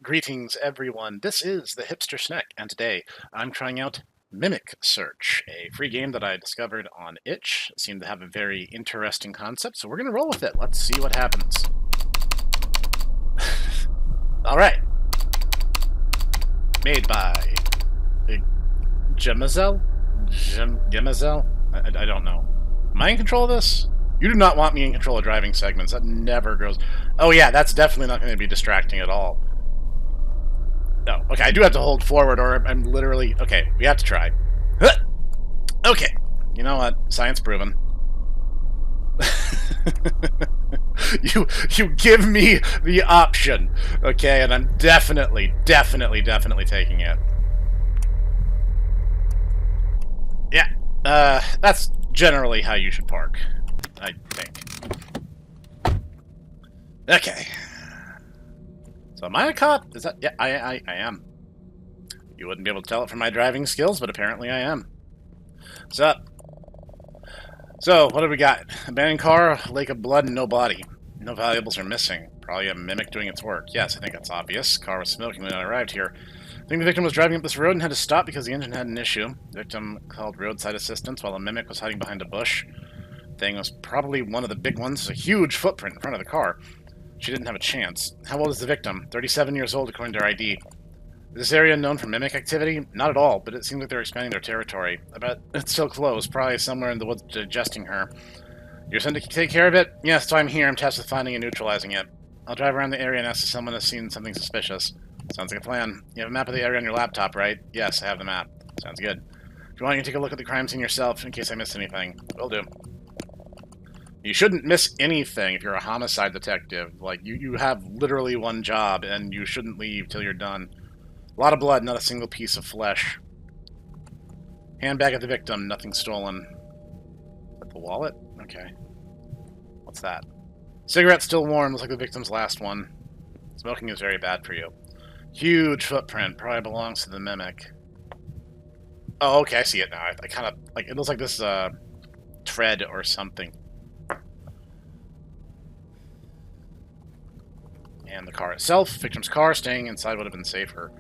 Greetings, everyone. This is the Hipster Snek, and today I'm trying out Mimic Search, a free game that I discovered on itch. It seemed to have a very interesting concept, so we're going to roll with it. Let's see what happens. Alright. Made by Gemazel? Gemazel? I don't know. Am I in control of this? You do not want me in control of driving segments. That never goes... Oh yeah, that's definitely not going to be distracting at all. No, okay, I do have to hold forward or I'm literally... Okay, we have to try. Okay, you know what? Science proven. You give me the option, okay, and I'm definitely taking it. Yeah, that's generally how you should park, I think. Okay. So am I a cop? Is that... Yeah, I am. You wouldn't be able to tell it from my driving skills, but apparently I am. What's up? So, what do we got? Abandoned car, lake of blood, and no body. No valuables are missing. Probably a mimic doing its work. Yes, I think that's obvious. Car was smoking when I arrived here. I think the victim was driving up this road and had to stop because the engine had an issue. The victim called roadside assistance while a mimic was hiding behind a bush. Thing was probably one of the big ones. A huge footprint in front of the car. She didn't have a chance. How old is the victim? 37 years old according to her ID. Is this area known for mimic activity? Not at all, but it seems like they're expanding their territory. I bet it's still closed, probably somewhere in the woods digesting her. You're sent to take care of it? Yes, so I'm here. I'm tasked with finding and neutralizing it. I'll drive around the area and ask if someone has seen something suspicious. Sounds like a plan. You have a map of the area on your laptop, right? Yes, I have the map. Sounds good. If you want, you can take a look at the crime scene yourself in case I missed anything. Will do. You shouldn't miss anything if you're a homicide detective. Like, you have literally one job, and you shouldn't leave till you're done. A lot of blood, not a single piece of flesh. Handbag of the victim, nothing stolen. Is that the wallet? Okay. What's that? Cigarette still warm, looks like the victim's last one. Smoking is very bad for you. Huge footprint, probably belongs to the mimic. Oh, okay, I see it now. I kind of, like, it looks like this, tread or something. And the car itself, victim's car, staying inside would have been safer.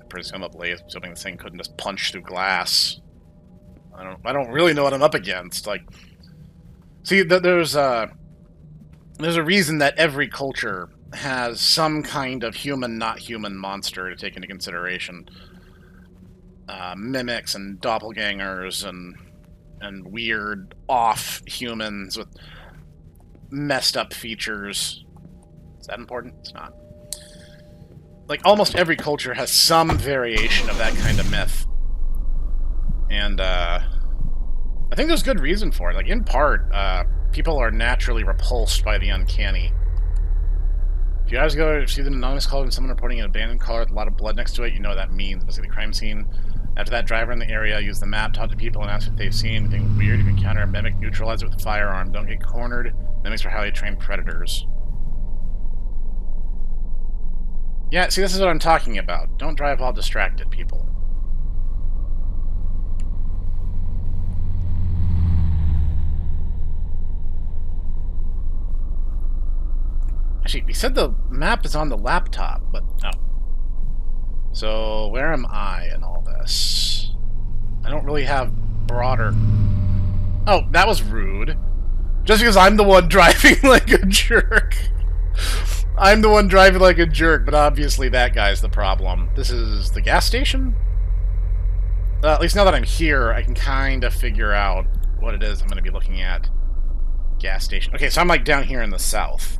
Presume ablaze, assuming this thing couldn't just punch through glass. I don't really know what I'm up against. Like, see, there's a reason that every culture has some kind of human, not human monster to take into consideration. Mimics and doppelgangers and weird off humans with messed up features. Is that important? It's not. Like, almost every culture has some variation of that kind of myth. And, I think there's good reason for it. Like, in part, people are naturally repulsed by the uncanny. If you guys go see the anonymous call and someone reporting an abandoned car with a lot of blood next to it, you know what that means. Basically, the crime scene. After that, driver in the area, use the map, talk to people, and ask if they've seen anything weird. If you encounter a mimic, neutralize it with a firearm. Don't get cornered. Mimics are highly trained predators. Yeah, see, this is what I'm talking about. Don't drive while distracted, people. Actually, he said the map is on the laptop, but no. So, where am I in all this? I don't really have broader... Oh, that was rude. Just because I'm the one driving like a jerk. I'm the one driving like a jerk, but obviously that guy's the problem. This is the gas station? At least now that I'm here, I can kind of figure out what it is I'm going to be looking at. Gas station. Okay, so I'm like down here in the south.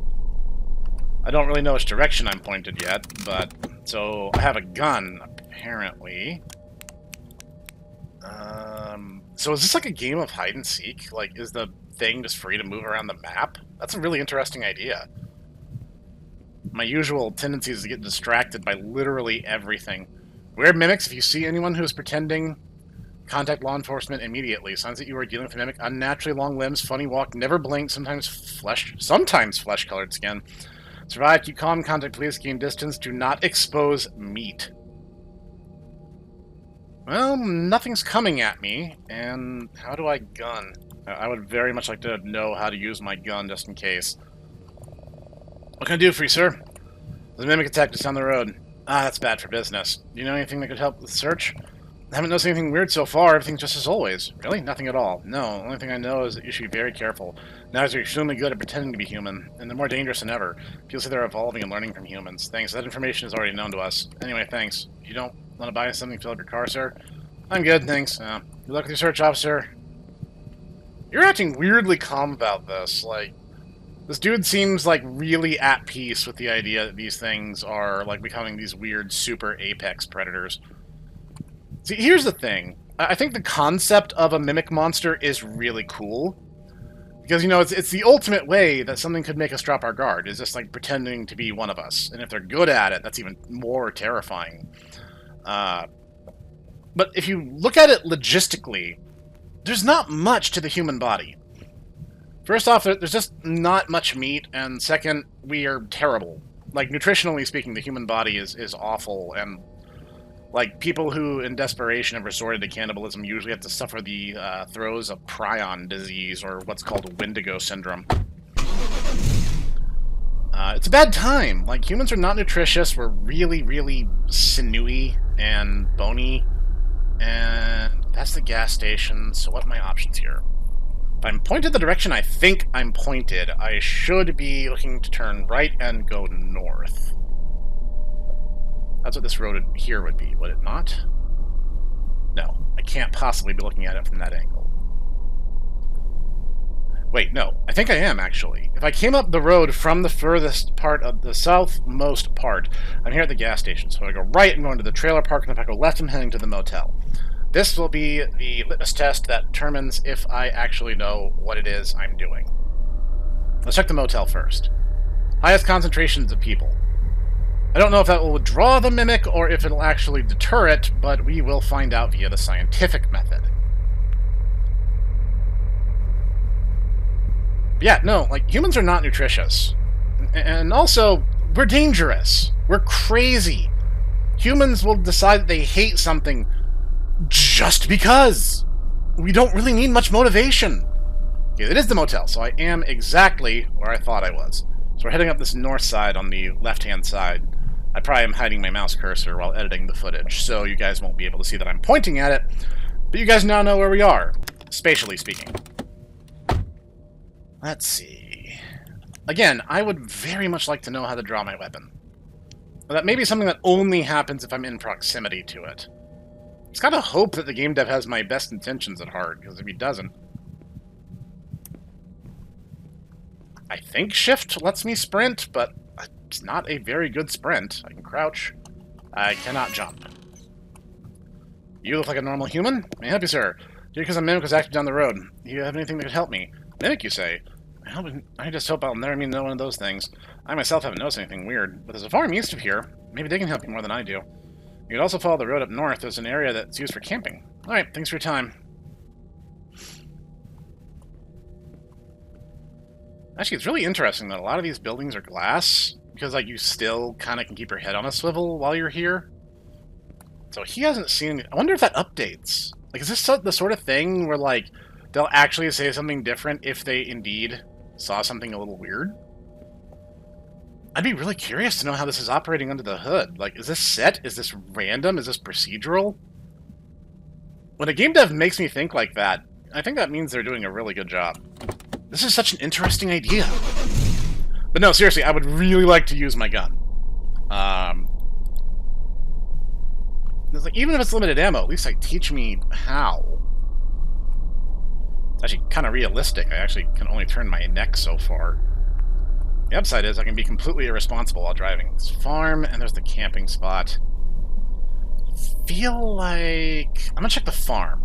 I don't really know which direction I'm pointed yet, but... So, I have a gun, apparently. So is this like a game of hide and seek? Like, is the thing just free to move around the map? That's a really interesting idea. My usual tendency is to get distracted by literally everything. Weird mimics, if you see anyone who is pretending, contact law enforcement immediately. Signs that you are dealing with a mimic. Unnaturally long limbs, funny walk, never blink, sometimes flesh-colored skin. Survive, keep calm, contact police, gain distance, do not expose meat. Well, nothing's coming at me, and how do I gun? I would very much like to know how to use my gun just in case. What can I do for you, sir? The mimic attack just down the road. Ah, that's bad for business. Do you know anything that could help with the search? I haven't noticed anything weird so far. Everything's just as always. Really? Nothing at all. No, the only thing I know is that you should be very careful. Now you're extremely good at pretending to be human, and they're more dangerous than ever. People say they're evolving and learning from humans. Thanks, that information is already known to us. Anyway, thanks. If you don't want to buy something to fill up your car, sir? I'm good, thanks. Good luck with your search, officer. You're acting weirdly calm about this. Like, this dude seems, like, really at peace with the idea that these things are, like, becoming these weird super apex predators. See, here's the thing. I think the concept of a mimic monster is really cool. Because, you know, it's the ultimate way that something could make us drop our guard, is just, like, pretending to be one of us. And if they're good at it, that's even more terrifying. But if you look at it logistically, there's not much to the human body. First off, there's just not much meat, and second, we are terrible. Like, nutritionally speaking, the human body is awful, and like, people who, in desperation, have resorted to cannibalism usually have to suffer the throes of prion disease, or what's called Wendigo syndrome. It's a bad time. Like, humans are not nutritious. We're really, really sinewy and bony. And that's the gas station, so what are my options here? If I'm pointed the direction I think I'm pointed, I should be looking to turn right and go north. That's what this road here would be, would it not? No, I can't possibly be looking at it from that angle. Wait, no, I think I am, actually. If I came up the road from the furthest part of the southmost part, I'm here at the gas station, so if I go right, I'm going to the trailer park, and if I go left, I'm heading to the motel. This will be the litmus test that determines if I actually know what it is I'm doing. Let's check the motel first. Highest concentrations of people. I don't know if that will withdraw the mimic or if it'll actually deter it, but we will find out via the scientific method. But yeah, no, like, humans are not nutritious. And also, we're dangerous. We're crazy. Humans will decide that they hate something just because. We don't really need much motivation. Okay, it is the motel, so I am exactly where I thought I was. So we're heading up this north side on the left-hand side. I probably am hiding my mouse cursor while editing the footage, so you guys won't be able to see that I'm pointing at it, but you guys now know where we are, spatially speaking. Let's see. Again, I would very much like to know how to draw my weapon. But that may be something that only happens if I'm in proximity to it. It's gotta hope that the game dev has my best intentions at heart, because if he doesn't... I think shift lets me sprint, but it's not a very good sprint. I can crouch. I cannot jump. You look like a normal human? May I help you, sir? Because a mimic was active down the road. Do you have anything that could help me? Mimic, you say? I just hope I'll never meet one of those things. I myself haven't noticed anything weird, but there's a farm east of here. Maybe they can help you more than I do. You could also follow the road up north. There's an area that's used for camping. Alright, thanks for your time. Actually, it's really interesting that a lot of these buildings are glass, because, like, you still kind of can keep your head on a swivel while you're here. So he hasn't seen... I wonder if that updates. Like, is this the sort of thing where, like, they'll actually say something different if they indeed saw something a little weird? I'd be really curious to know how this is operating under the hood. Like, is this set? Is this random? Is this procedural? When a game dev makes me think like that, I think that means they're doing a really good job. This is such an interesting idea. But no, seriously, I would really like to use my gun. It's like, even if it's limited ammo, at least like teach me how. It's actually kind of realistic. I actually can only turn my neck so far. The upside is I can be completely irresponsible while driving. This farm, and there's the camping spot. Feel like... I'm gonna check the farm.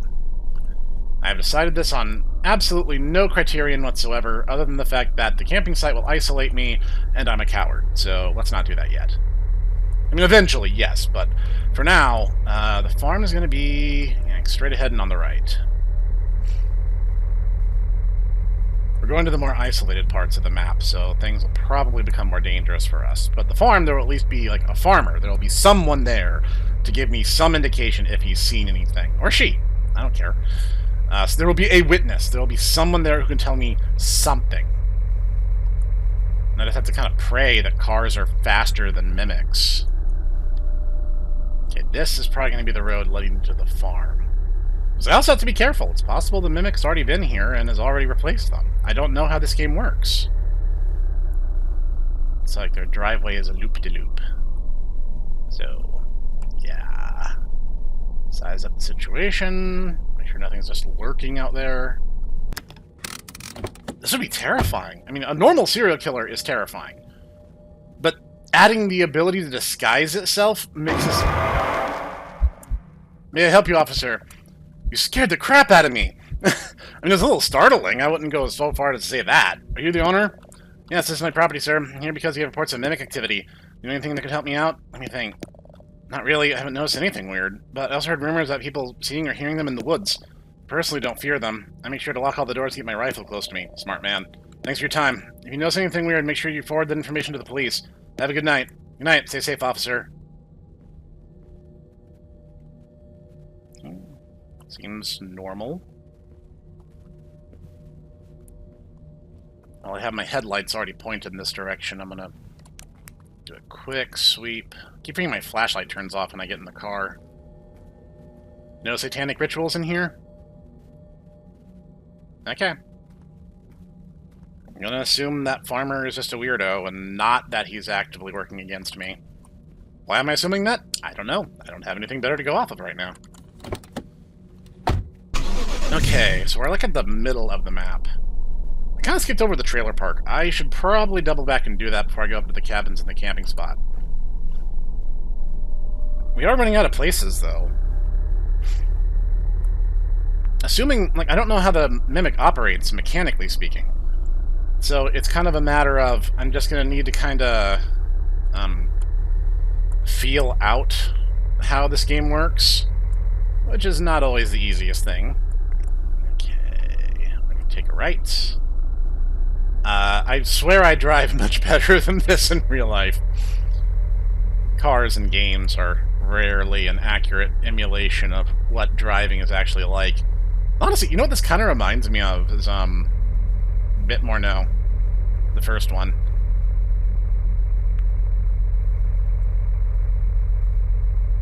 I've decided this on absolutely no criterion whatsoever, other than the fact that the camping site will isolate me, and I'm a coward, so let's not do that yet. I mean, eventually, yes, but for now, the farm is going to be straight ahead and on the right. We're going to the more isolated parts of the map, so things will probably become more dangerous for us. But the farm, there will at least be, like, a farmer. There will be someone there to give me some indication if he's seen anything. Or she. I don't care. So there will be a witness. There will be someone there who can tell me something. And I just have to kind of pray that cars are faster than mimics. Okay, this is probably going to be the road leading to the farm. So I also have to be careful. It's possible the mimic's already been here and has already replaced them. I don't know how this game works. It's like their driveway is a loop-de-loop. So, yeah. Size up the situation. Make sure nothing's just lurking out there. This would be terrifying. I mean, a normal serial killer is terrifying. But adding the ability to disguise itself makes this... May I help you, officer? You scared the crap out of me. I mean, it's a little startling. I wouldn't go so far to say that. Are you the owner? Yes, this is my property, sir. I'm here because you have reports of mimic activity. You know anything that could help me out? Let me think. Not really. I haven't noticed anything weird. But I also heard rumors about people seeing or hearing them in the woods. Personally, don't fear them. I make sure to lock all the doors to keep my rifle close to me. Smart man. Thanks for your time. If you notice anything weird, make sure you forward that information to the police. Have a good night. Good night. Stay safe, officer. Seems normal. Well, I have my headlights already pointed in this direction. I'm gonna do a quick sweep. Keep forgetting my flashlight turns off when I get in the car. No satanic rituals in here? Okay. I'm gonna assume that farmer is just a weirdo and not that he's actively working against me. Why am I assuming that? I don't know. I don't have anything better to go off of right now. Okay, so we're like at the middle of the map. I kind of skipped over the trailer park. I should probably double back and do that before I go up to the cabins and the camping spot. We are running out of places, though. Assuming, like, I don't know how the Mimic operates, mechanically speaking. So it's kind of a matter of, I'm just going to need to kind of feel out how this game works, which is not always the easiest thing. Okay, I'm going to take a right. I swear I drive much better than this in real life. Cars and games are rarely an accurate emulation of what driving is actually like. Honestly, you know what this kind of reminds me of is, Bit More No, the first one.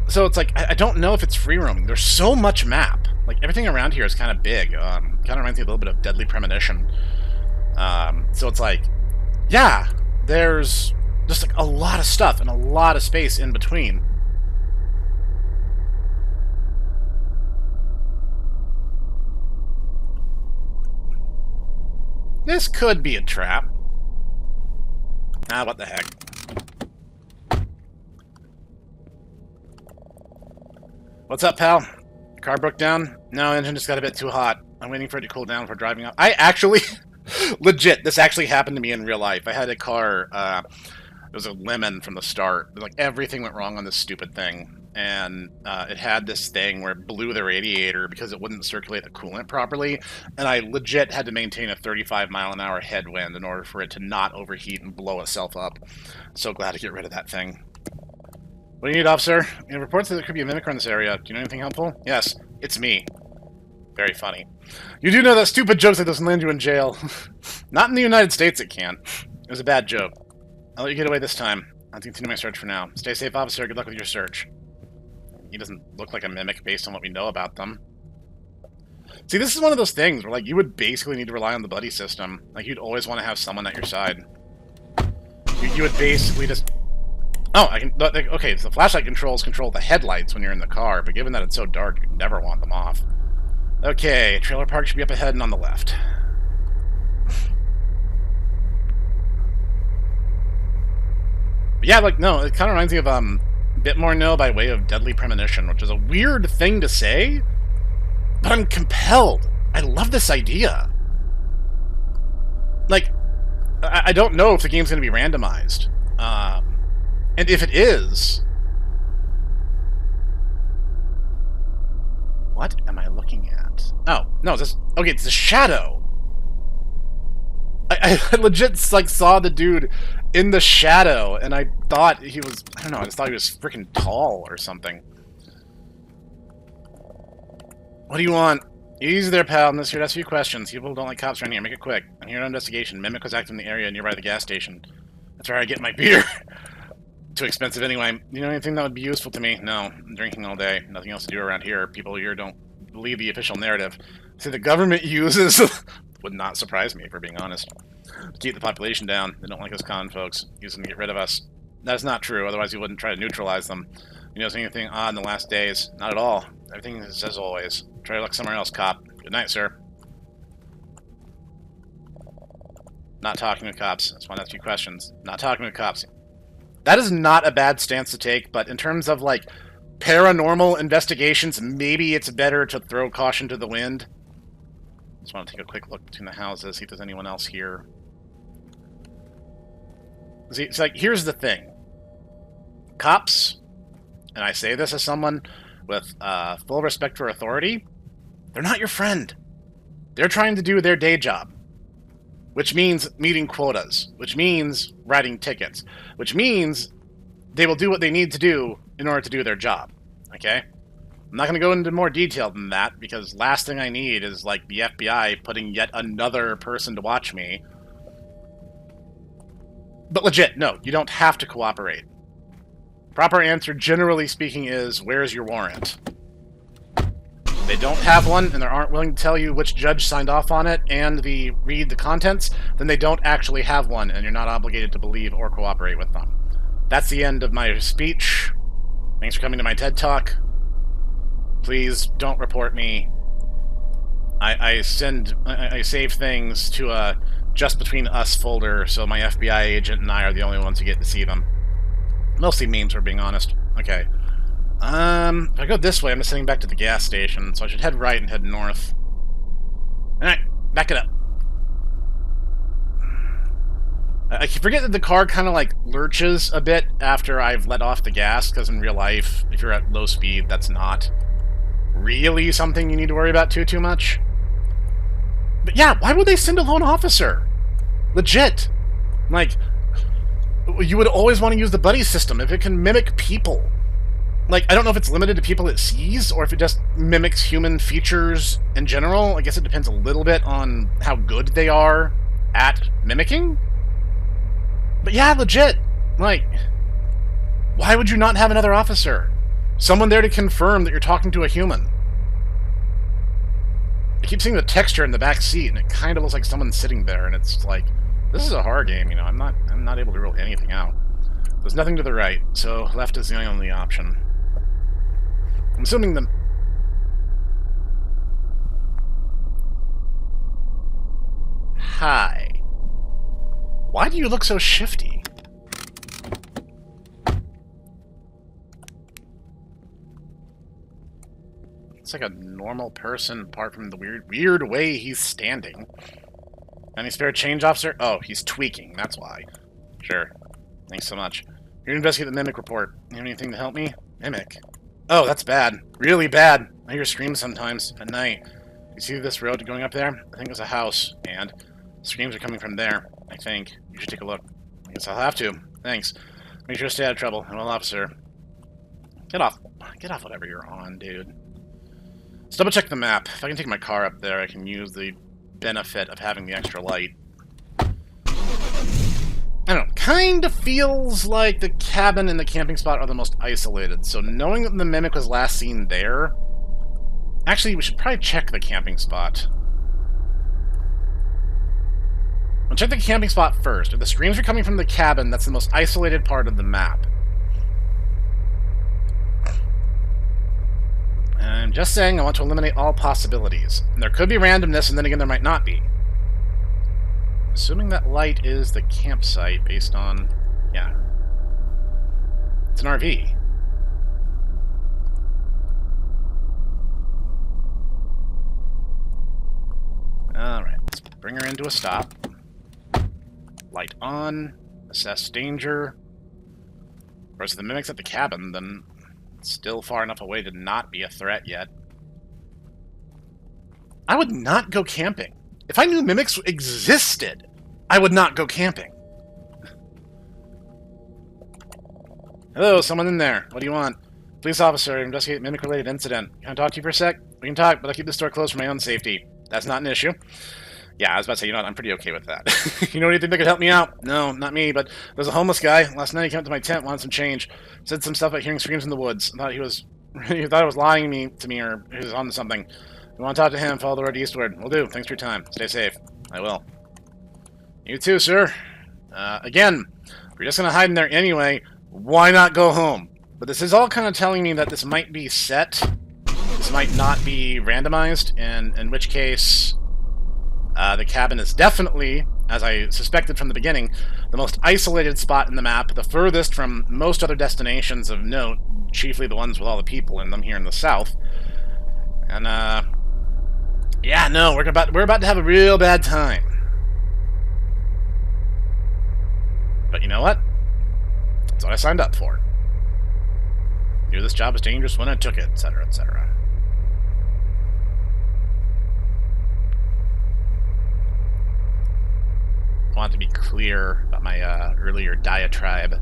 So it's like, I don't know if it's free roaming. There's so much map. Like, everything around here is kind of big. Kind of reminds me a little bit of Deadly Premonition. So it's like, yeah, there's just like a lot of stuff and a lot of space in between. This could be a trap. Ah, what the heck. What's up, pal? Car broke down? No, engine just got a bit too hot. I'm waiting for it to cool down before driving up. I actually... legit, this actually happened to me in real life. I had a car, it was a lemon from the start. Like, everything went wrong on this stupid thing. And it had this thing where it blew the radiator because it wouldn't circulate the coolant properly. And I legit had to maintain a 35-mile-an-hour headwind in order for it to not overheat and blow itself up. So glad to get rid of that thing. What do you need, officer? You know, reports that there could be a mimic in this area. Do you know anything helpful? Yes, it's me. Very funny. You do know that stupid jokes that doesn't land you in jail. Not in the United States it can't. It was a bad joke. I'll let you get away this time. I'll continue my search for now. Stay safe, officer. Good luck with your search. He doesn't look like a mimic based on what we know about them. See, this is one of those things where, like, you would basically need to rely on the buddy system. Like, you'd always want to have someone at your side. You would basically just... Oh, I can... Okay, so the flashlight controls control the headlights when you're in the car, but given that it's so dark, you never want them off. Okay, trailer park should be up ahead and on the left. But yeah, like, no, it kind of reminds me of, Bit More No by way of Deadly Premonition, which is a weird thing to say, but I'm compelled. I love this idea. Like, I don't know if the game's going to be randomized. And if it is... What am I looking at? Oh, no, it's okay, it's the shadow. I legit, like, saw the dude in the shadow, and I thought he was... I don't know, I just thought he was freaking tall or something. What do you want? Easy there, pal. I'm just here to ask you questions. People don't like cops around here. Make it quick. I'm here on investigation. Mimic was active in the area nearby the gas station. That's where I get my beer. Too expensive anyway. You know anything that would be useful to me? No. I'm drinking all day. Nothing else to do around here. People here don't believe the official narrative. See, the government uses... would not surprise me, if we're being honest. To keep the population down. They don't like us common folks. Use them to get rid of us. That's not true. Otherwise, you wouldn't try to neutralize them. You notice anything odd in the last days? Not at all. Everything is as always. Try to look somewhere else, cop. Good night, sir. Not talking to cops. I just want to ask a few questions. Not talking to cops. That is not a bad stance to take, but in terms of, like, paranormal investigations, maybe it's better to throw caution to the wind. Just want to take a quick look between the houses, see if there's anyone else here. See, it's like, here's the thing. Cops, and I say this as someone with full respect for authority, they're not your friend. They're trying to do their day job. Which means meeting quotas, which means writing tickets, which means they will do what they need to do in order to do their job, okay? I'm not going to go into more detail than that, because last thing I need is, like, the FBI putting yet another person to watch me. But legit, no, you don't have to cooperate. Proper answer, generally speaking, is, where's your warrant? If they don't have one, and they aren't willing to tell you which judge signed off on it, and read the contents, then they don't actually have one, and you're not obligated to believe or cooperate with them. That's the end of my speech. Thanks for coming to my TED Talk. Please don't report me. I save things to a Just Between Us folder, so my FBI agent and I are the only ones who get to see them. Mostly memes, we're being honest. Okay. If I go this way, I'm just heading back to the gas station, so I should head right and head north. Alright, back it up. I forget that the car kind of, like, lurches a bit after I've let off the gas, because in real life, if you're at low speed, that's not really something you need to worry about too much. But yeah, why would they send a lone officer? Legit. Like, you would always want to use the buddy system if it can mimic people. Like, I don't know if it's limited to people it sees, or if it just mimics human features in general. I guess it depends a little bit on how good they are at mimicking. But yeah, legit. Like, why would you not have another officer? Someone there to confirm that you're talking to a human. I keep seeing the texture in the back seat, and it kind of looks like someone's sitting there, and it's like, this is a horror game, you know. I'm not able to rule anything out. There's nothing to the right, so left is the only option. I'm assuming the... Hi. Why do you look so shifty? It's like a normal person, apart from the weird way he's standing. Any spare change, officer? Oh, he's tweaking, that's why. Sure. Thanks so much. You're to investigate the Mimic report. You have anything to help me? Mimic? Oh, that's bad. Really bad. I hear screams sometimes, at night. You see this road going up there? I think it's a house, and screams are coming from there, I think. You should take a look. I guess I'll have to. Thanks. Make sure to stay out of trouble. Well, officer. Get off whatever you're on, dude. Let's double check the map. If I can take my car up there, I can use the benefit of having the extra light. I don't know, kind of feels like the cabin and the camping spot are the most isolated, so knowing that the Mimic was last seen there... Actually, we should probably check the camping spot. We'll check the camping spot first. If the screams are coming from the cabin, that's the most isolated part of the map. I'm just saying I want to eliminate all possibilities. And there could be randomness, and then again there might not be. Assuming that light is the campsite based on... yeah. It's an RV. Alright, let's bring her into a stop. Light on. Assess danger. Of course, if the Mimic's at the cabin, then it's still far enough away to not be a threat yet. I would not go camping. If I knew Mimics existed, I would not go camping. Hello, someone in there. What do you want? Police officer, investigate Mimic-related incident. Can I talk to you for a sec? We can talk, but I'll keep the store closed for my own safety. That's not an issue. Yeah, I was about to say, you know what, I'm pretty okay with that. You know anything that could help me out? No, not me, but there's a homeless guy. Last night he came up to my tent, wanted some change. Said some stuff about hearing screams in the woods. Thought he was he thought it was lying to me, or he was on to something. You want to talk to him, follow the road eastward. Will do. Thanks for your time. Stay safe. I will. You too, sir. Again, if you're just going to hide in there anyway, why not go home? But this is all kind of telling me that this might be set. This might not be randomized, and in which case, the cabin is definitely, as I suspected from the beginning, the most isolated spot in the map, the furthest from most other destinations of note, chiefly the ones with all the people in them here in the south. And, yeah, no, we're about to have a real bad time. But you know what? That's what I signed up for. Knew this job was dangerous when I took it, etc., etc. I want to be clear about my earlier diatribe.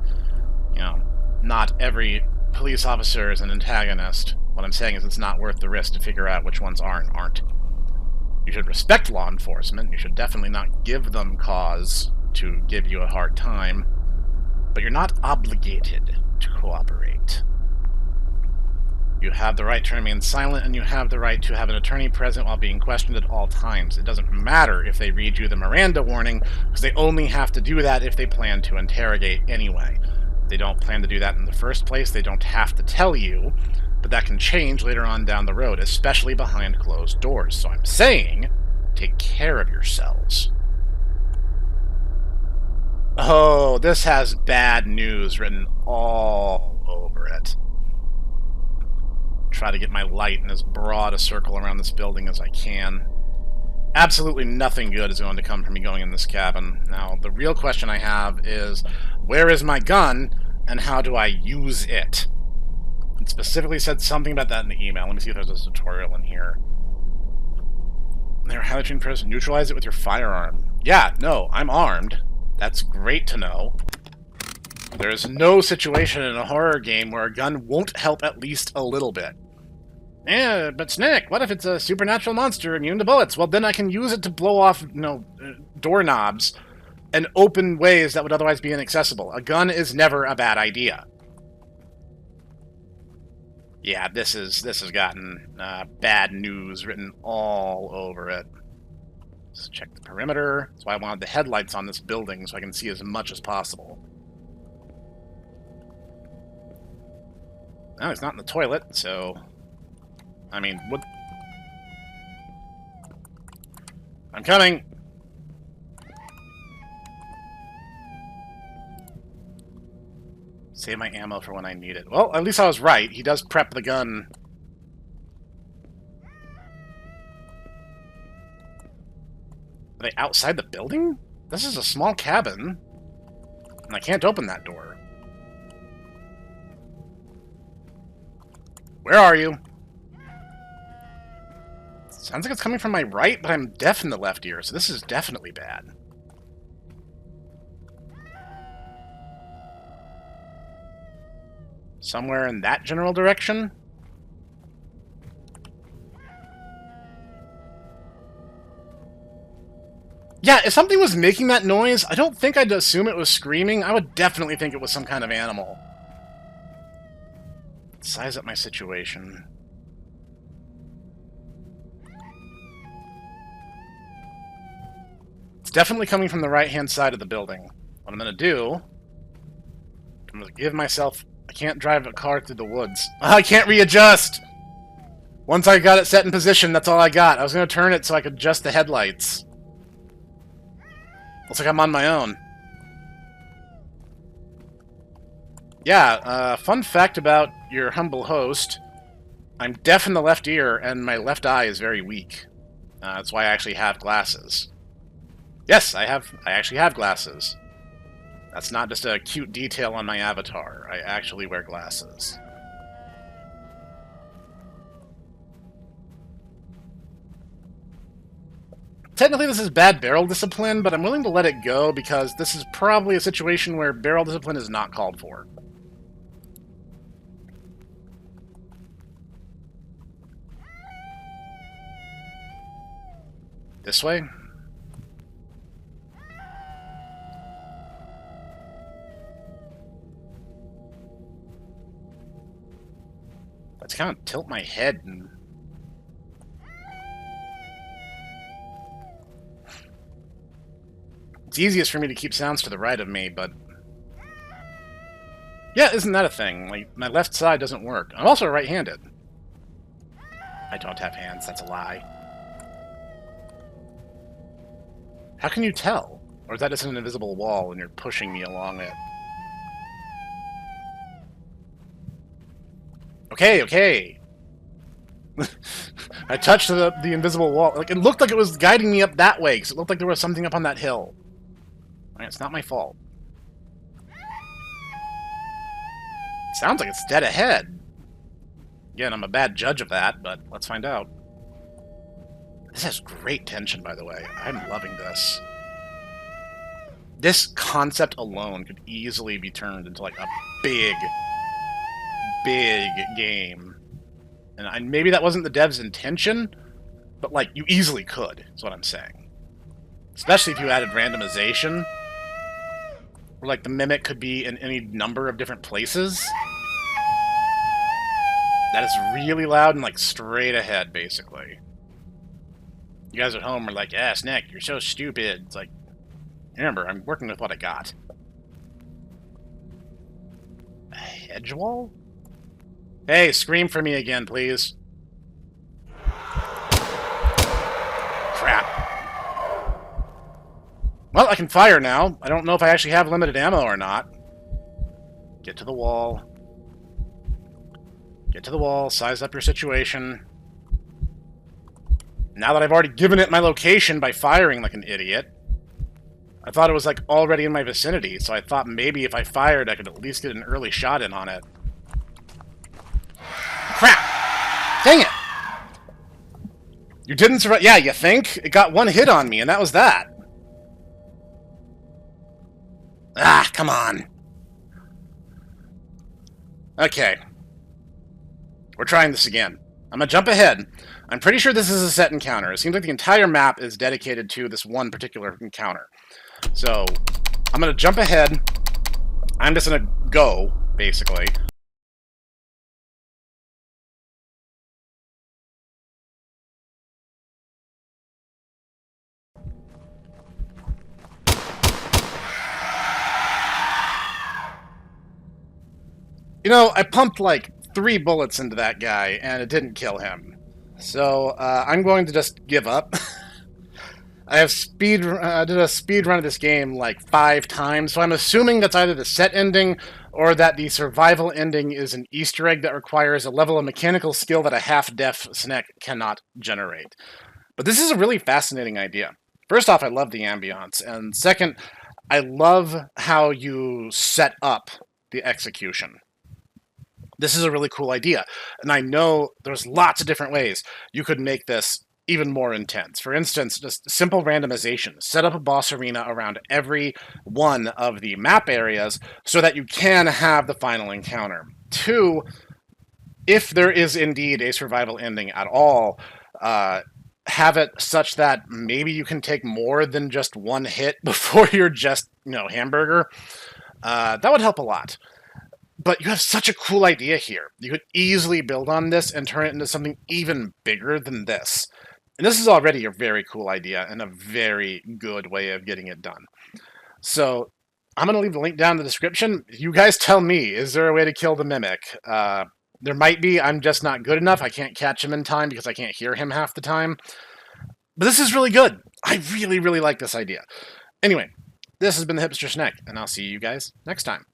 You know, not every police officer is an antagonist. What I'm saying is it's not worth the risk to figure out which ones are and aren't. You should respect law enforcement. You should definitely not give them cause to give you a hard time. But you're not obligated to cooperate. You have the right to remain silent, and you have the right to have an attorney present while being questioned at all times. It doesn't matter if they read you the Miranda warning, because they only have to do that if they plan to interrogate anyway. If they don't plan to do that in the first place, they don't have to tell you, but that can change later on down the road, especially behind closed doors. So I'm saying, take care of yourselves. Oh, this has bad news written all over it. Try to get my light in as broad a circle around this building as I can. Absolutely nothing good is going to come from me going in this cabin. Now, the real question I have is, where is my gun, and how do I use it? It specifically said something about that in the email. Let me see if there's a tutorial in here. They're highly trained person. Neutralize it with your firearm. Yeah, no, I'm armed. That's great to know. There is no situation in a horror game where a gun won't help at least a little bit. Yeah, but Snek, what if it's a supernatural monster immune to bullets? Well, then I can use it to blow off, doorknobs and open ways that would otherwise be inaccessible. A gun is never a bad idea. Yeah, this has gotten bad news written all over it. Let's check the perimeter. That's why I wanted the headlights on this building, so I can see as much as possible. No, he's not in the toilet, so... I mean, what... I'm coming! Save my ammo for when I need it. Well, at least I was right. He does prep the gun. Are they outside the building? This is a small cabin. And I can't open that door. Where are you? Sounds like it's coming from my right, but I'm deaf in the left ear, so this is definitely bad. Somewhere in that general direction? Yeah, if something was making that noise, I don't think I'd assume it was screaming. I would definitely think it was some kind of animal. Size up my situation. It's definitely coming from the right-hand side of the building. What I'm going to do... I'm going to give myself... I can't drive a car through the woods. I can't readjust! Once I got it set in position, that's all I got. I was going to turn it so I could adjust the headlights. Looks like I'm on my own. Yeah, fun fact about your humble host. I'm deaf in the left ear, and my left eye is very weak. That's why I actually have glasses. Yes, I actually have glasses. That's not just a cute detail on my avatar. I actually wear glasses. Technically, this is bad barrel discipline, but I'm willing to let it go because this is probably a situation where barrel discipline is not called for. This way? Let's kind of tilt my head and... It's easiest for me to keep sounds to the right of me, but... Yeah, isn't that a thing? Like, my left side doesn't work. I'm also right-handed. I don't have hands, that's a lie. How can you tell? Or is that just an invisible wall and you're pushing me along it? Okay, okay. I touched the invisible wall. Like, it looked like it was guiding me up that way, because it looked like there was something up on that hill. Alright, it's not my fault. Sounds like it's dead ahead. Again, I'm a bad judge of that, but let's find out. This has great tension, by the way. I'm loving this. This concept alone could easily be turned into, like, a big game. And maybe that wasn't the devs' intention, but, like, you easily could, is what I'm saying. Especially if you added randomization. Where, like, the mimic could be in any number of different places. That is really loud and, like, straight ahead, basically. You guys at home are like, yeah, Snek, you're so stupid. It's like, remember, I'm working with what I got. A hedge wall? Hey, scream for me again, please. Crap. Well, I can fire now. I don't know if I actually have limited ammo or not. Get to the wall. Get to the wall, size up your situation. Now that I've already given it my location by firing like an idiot, I thought it was, like, already in my vicinity, so I thought maybe if I fired, I could at least get an early shot in on it. Crap! Dang it! You didn't survive. Yeah, you think? It got one hit on me, and that was that. Ah, come on. Okay. We're trying this again. I'm gonna jump ahead. I'm pretty sure this is a set encounter. It seems like the entire map is dedicated to this one particular encounter. So, I'm gonna jump ahead. I'm just gonna go, basically. You know, I pumped like 3 bullets into that guy, and it didn't kill him. So, I'm going to just give up. I did a speed run of this game like 5 times, so I'm assuming that's either the set ending or that the survival ending is an Easter egg that requires a level of mechanical skill that a half-deaf Snek cannot generate. But this is a really fascinating idea. First off, I love the ambiance, and second, I love how you set up the execution. This is a really cool idea, and I know there's lots of different ways you could make this even more intense. For instance, just simple randomization. Set up a boss arena around every one of the map areas so that you can have the final encounter. 2, if there is indeed a survival ending at all, have it such that maybe you can take more than just one hit before you're just, hamburger. That would help a lot. But you have such a cool idea here. You could easily build on this and turn it into something even bigger than this. And this is already a very cool idea and a very good way of getting it done. So I'm going to leave the link down in the description. You guys tell me, is there a way to kill the Mimic? There might be. I'm just not good enough. I can't catch him in time because I can't hear him half the time. But this is really good. I really, really like this idea. Anyway, this has been the Hipster Snek, and I'll see you guys next time.